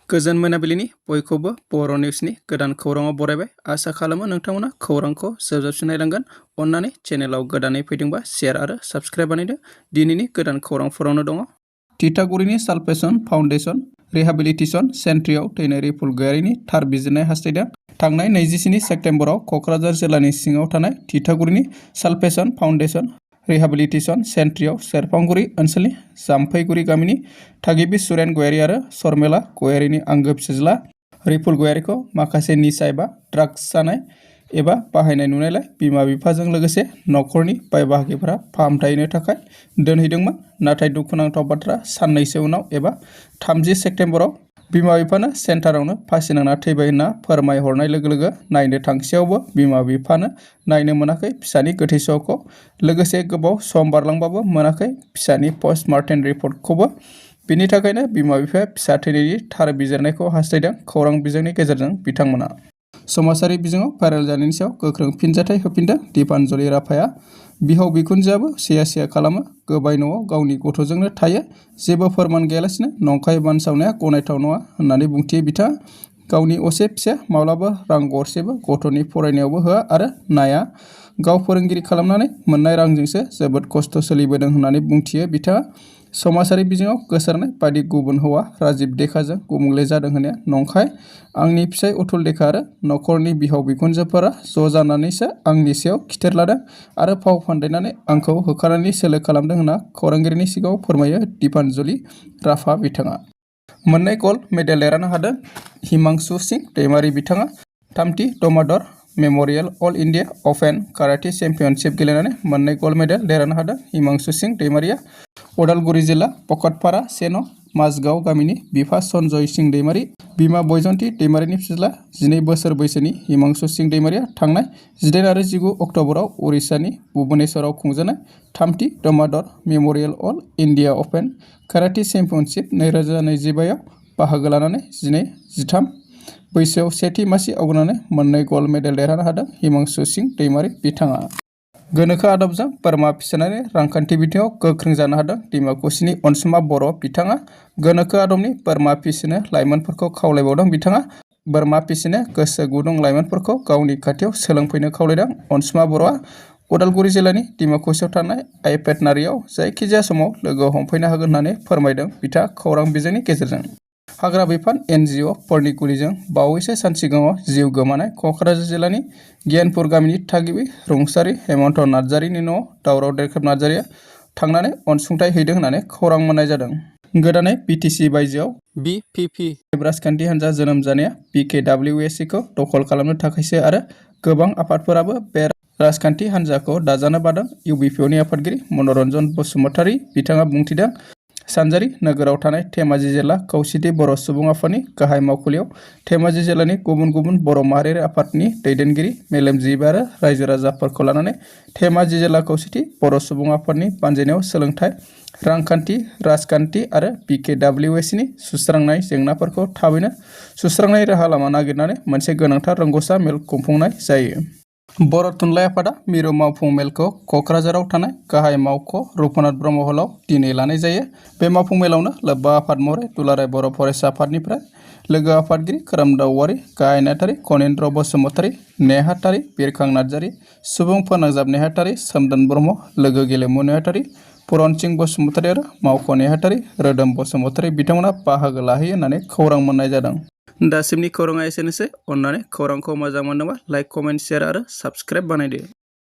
गोजोन मोनाबिलिनि बयखौबो बर' निउसनि गोदान खौराङाव बरायबाय। आसा खालामो नोंथांमोना खौरांखौ जोबजाबसिम नायलांगोन। अन्नानै चेनेलाव गोदानै फैदोंबा शेयार आरो साबस्क्राइब बानायदो। दिनैनि गोदान खौरांफोरावनो दङ। तितागुरिनि सालभेशन फाउन्डेशन रिहाबिलिटेसन सेन्ट्रियाव थैनाय रिपुल गयारिनि थार बिजिरनाय हास्थायदों। थांनाय 27 सेप्तेम्बराव क'क्राझार जिल्लानि सिङाव थानाय तितागुरिनि सालभेशन फाउन्डेशन रिहाबिलिटेसन सेन्ट्रियाव सेरफांगुरि ओनसोलनि जाम्फैगुरि गामिनि थागिबि सुरेन गयारि आरो शर्मिला गयारिनि आंगो फिसाज्ला रिपुल गयारिखौ माखासे निसा एबा ड्राग्स जानाय एबा बाहायनाय नुनायलाय बिमा बिफाजों लोगोसे नखरनि बाय बाहागिफोरा फाहामथाय होनो थाखाय दोनहैदोंमोन। नाथाय दुखुनांथाव बाथ्रा, साननैसो उनाव एबा 30 सेप्तेम्बराव बिमा बिफानो सेन्टारावनो फासि नांना थैबाय होनना फोरमायहरनाय लोगो लोगो नायनो थांसेयावबो बिमा बिफानो नायनो मोनाखै फिसानि गोथै सहखौ। लोगोसे गोबाव सम बारलांबाबो मोनाखै फिसानि पस्टमार्टेम रिपर्टखौबो। बिनि थाखायनो बिमा बिफाया फिसा थैनायनि थार बिजिरनायखौ हास्थायदों। खौरां बिजोंनि गेजेरजों बिथांमोना समाजारि बिजोङाव भाइरेल जानायनि सायाव गोख्रों फिनजाथाय होफिनदों। दीपान्जलि राभाया बिहाव बिखुनजोआबो सिया खालामो, गोबाय न'आव गावनि गथ'जोंनो थायो, जेबो फोरमान गैयालासिनो नंखाय बानसावनाया गनायथाव नङा होननानै बुंथियो बिथाङा। गावनि असे फिसाया माब्लाबा रां गरसेबो गथ'नि फरायनायावबो होआ आरो नाया। गाव फोरोंगिरि खालामनानै मोननाय रांजोंसो जोबोद खस्थ' सोलिबोदों होननानै बुंथियो बिथाङा। समाजारि बिजोङाव गोसारनाय बायदि गुबुन हौवा राजिब देखाजों गुबुंले जादों होननाया नंखाय। आंनि फिसाय अतुल देका आरो नखरनि बिहाव बिखुनजोफोरा ज' जानानैसो आंनि सायाव खिथेर लादों आरो फाव फान्दायनानै आंखौ होखारनायनि सोलो खालामदों होनना खौरांगिरिनि सिगाङाव फोरमायो दीपान्जलि राभा बिथाङा। मोननै गल्ड मेडेल देरहानो हादों हिमांशु सिंह दैमारि बिथाङा। थामथि दमादर मेम'रियेल अल इन्डिया अपेन काराटे चेम्पियनशिप गेलेनानै मोननै गल्ड मेडेल देरहानो हादों हिमांशु सिंह दैमारिया। उदालगुरि जिल्ला पकतपारा सेन' माजगाव गामिनि बिफा सन्जय सिंह दैमारि, बिमा बैजयन्ती दैमारिनि फिसाज्ला 12 बोसोर बैसोनि हिमांशु सिंह दैमारिया थांनाय 18 आरो 19 अक्ट'बराव उरिष्यानि भुबनेश्वराव खुंजानाय थामथि दमादर मेम'रियेल अल इन्डिया अपेन काराटे चेम्पियनशिप 2025 आव बाहागो लानानै 12-13 बैसोआव सेथि मासि आवग्रिनानै मोननै गल्ड मेडेल देरहानो हादों हिमांशु सिंह दैमारि बिथाङा। गोनोखो आदबजों बोरमा फिसिनानै रांखान्थि बिथिङाव गोख्रों जानो हादों डिमाकुसिनि अनसुमा बर' बिथाङा। गोनोखो आदबनि बोरमा फिसिनो लाइमोनफोरखौ खावलायबावदों बिथाङा। बोरमा फिसिनो गोसो गुदुं लाइमोनफोरखौ गावनि खाथियाव सोलोंफैनो खावलायदों अनसुमा बर'आ। उदालगुरि जिल्लानि डिमाकुसियाव थानाय आइभेटनारियाव जायखिजाया समाव लोगो हमफैनो हागोन होननानै फोरमायदों बिथाङा खौरां बिजोंनि गेजेरजों। हाग्रा बिफान NGO फोरनि गुलिजों बावैसो सान सिगाङाव जिउ गोमानाय क'क्राझार जिल्लानि गियानपुर गामिनि थागिबि रुंसारि हेमन्त नार्जारिनि न'आव दावराव देरखाब नार्जारिया थांनानै अनसुंथाइ हैदों होननानै खौरां मोननाय जादों। गोदानै BTC बायजोआव BPP राजखान्थि हान्जा जोनोम जानाया BKWSC खौ दखल खालामनो थाखायसो आरो गोबां आफादफोराबो बे राजखान्थि हान्जाखौ दाजानो बादों। UBPनि आफादगिरि मनरन्जन बसुमतारी बिथाङा बुंथिदों। सानजारि नोगोराव थानाय धेमाजि जिल्ला खौसेथि बर' सुबुं आफादनि गाहाय मावखुलियाव धेमाजि जिल्लानि गुबुन गुबुन बर' माहारियारि आफादनि दैदेनगिरि मेलेमजिबि आरो रायजो राजाफोरखौ लानानै धेमाजि जिल्ला खौसेथि बर' सुबुं आफादनि बानजायनायाव सोलोंथाइ, रांखान्थि, राजखान्थि आरो BKWSCनि सुस्रांनाय जेंनाफोरखौ थाबैनो सुस्रांनाय राहा लामा नागिरनानै मोनसे गोनांथार रोंग'सा मेल खुंफुंनाय जायो। बर' थुनलाइ आफादा मिरु मावफुं मेलखौ क'क्राझाराव थानाय गाहाय मावख' रुपनाथ ब्रह्म हलाव दिनै लानाय जायो। बे मावफुं मेलावनो लोब्बा आफाद महरै दुलाराय बर' फरायसा आफादनिफ्राय लोगो आफादगिरि खोरोमदाव औवारी, गाहाय नेहाथारि खनीन्द्र बसुमतारी, नेहाथारि बिरखां नार्जारी, सुबुं फोनांजाब नेहाथारि सोमदोन ब्रह्म, लोगो गेलेमु नेहाथारि पुरन सिंह बसुमतारी आरो मावख' नेहाथारि रोदोम बसुमतारी बिथांमोना बाहागो लाहैयो होननानै खौरां मोननाय जादों। दासिमनि खौराङा एसेनोसै। अन्नानै खौरांखौ मोजां मोनोबा लाइक, कमेन्ट, शेयार आरो साबस्क्राइब बानायदो।